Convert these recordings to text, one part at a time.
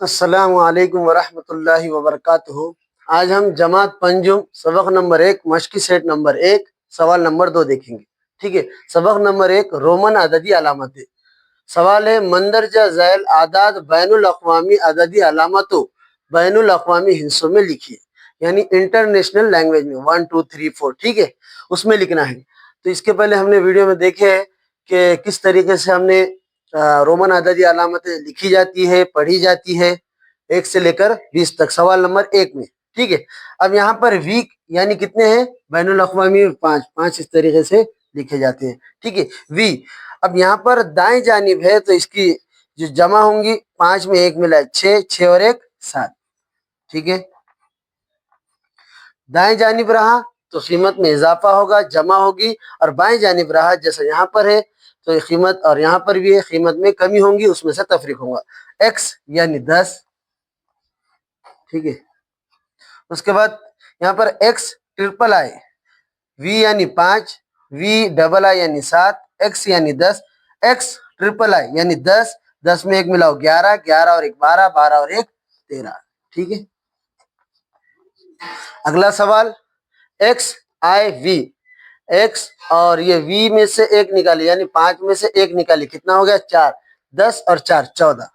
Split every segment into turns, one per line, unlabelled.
अस्सलामु अलैकुम वरहमतुल्लाहि वबरकातुहू। आज हम जमात पंजुम सबक नंबर 1 मशकी सेट नंबर 1 सवाल नंबर 2 देखेंगे। ठीक है। सबक नंबर 1 रोमन अददी अलामतें। सवाल है मंदरजा झैल आदाद बैनुल अक़वामी अददी अलामतों बैनुल अक़वामी हिस्सों में लिखिए, यानी इंटरनेशनल लैंग्वेज में 1 2 3 4। ठीक है, उसमें लिखना है। तो इसके पहले हमने वीडियो में देखे है कि किस तरीके से हमने रोमन अददी अलामतें लिखी जाती है, पढ़ी जाती है 1 से लेकर 20 तक, सवाल नंबर 1 में। ठीक है। अब यहाँ पर वीक यानी कितने हैं, बैनुल अक़वामी 5 5 इस तरीके से लिखे जाते हैं। ठीक है, वी। अब यहाँ पर दाएं जानिब है तो इसकी जो जमा होंगी 5 में 1 मिला 6, 6 और 1 7। ठीक है, दाएं जानिब रहा तो कीमत में इजाफा होगा, जमा होगी, और बाएं जानिब रहा जैसे यहाँ पर है तो कीमत, और यहाँ पर भी है कीमत में कमी होंगी, उसमें से तफरीक होगा। x यानी 10। ठीक है, उसके बाद यहाँ पर x ट्रिपल आई, v यानी 5, v डबल आई यानी 7, x यानी 10, x ट्रिपल आई यानी 10, 10 में 1 मिलाओ 11, 11 और 1 12, 12 और 1 13। ठीक है, अगला सवाल एक्स आई वी, एक्स और ये वी में से 1 निकाले, यानी 5 में से 1 निकाले, कितना हो गया 4, 10 और 4 14।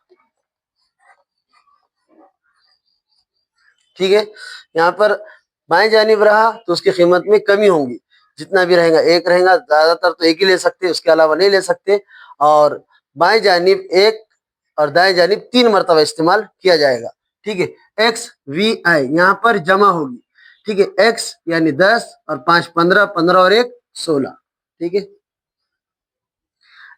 ठीक है, यहाँ पर बाएं जानिब रहा तो उसकी कीमत में कमी होगी, जितना भी रहेगा 1 रहेगा, ज्यादातर तो 1 ही ले सकते, उसके अलावा नहीं ले सकते। और बाएं जानिब 1 और दाएं जानिब 3 मरतबा इस्तेमाल किया जाएगा। ठीक है, एक्स वी आई यहाँ पर जमा होगी। ठीक है, एक्स यानी 10 और 5 15, 15 और 1 16। ठीक है,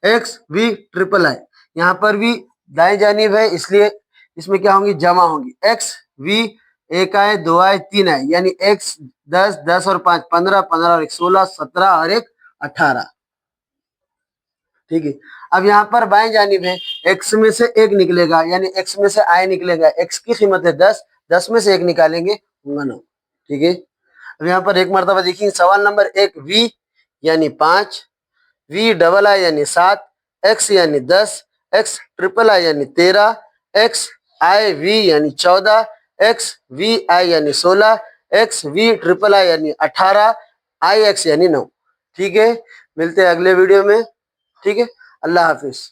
एक्स वी ट्रिपल आई यहाँ पर भी दाएं जानिब है, इसलिए इसमें क्या होंगी, जमा होंगी। एक्स वी 1 आए 2 आए 3 आए, यानी एक्स 10, 10 और 5 15, 15 और 1 16, 17 और 1 18। ठीक है, अब यहाँ पर बाएं जानिब है, x में से 1 निकलेगा, यानी x में से i निकलेगा, x की कीमत है 10, 10 में से 1 निकालेंगे होगा 9। ठीक है, अब यहाँ पर एक मरतबा देखिए, सवाल नंबर 1 v यानी 5, v डबल आई यानी 7, x यानी 10, x ट्रिपल आई यानी 13, x आई वी यानी 14, x वी आई यानी 16, x वी ट्रिपल आई यानी 18, आई एक्स यानी 9। ठीक है, मिलते हैं अगले वीडियो में। ठीक है, अल्लाह हाफिज।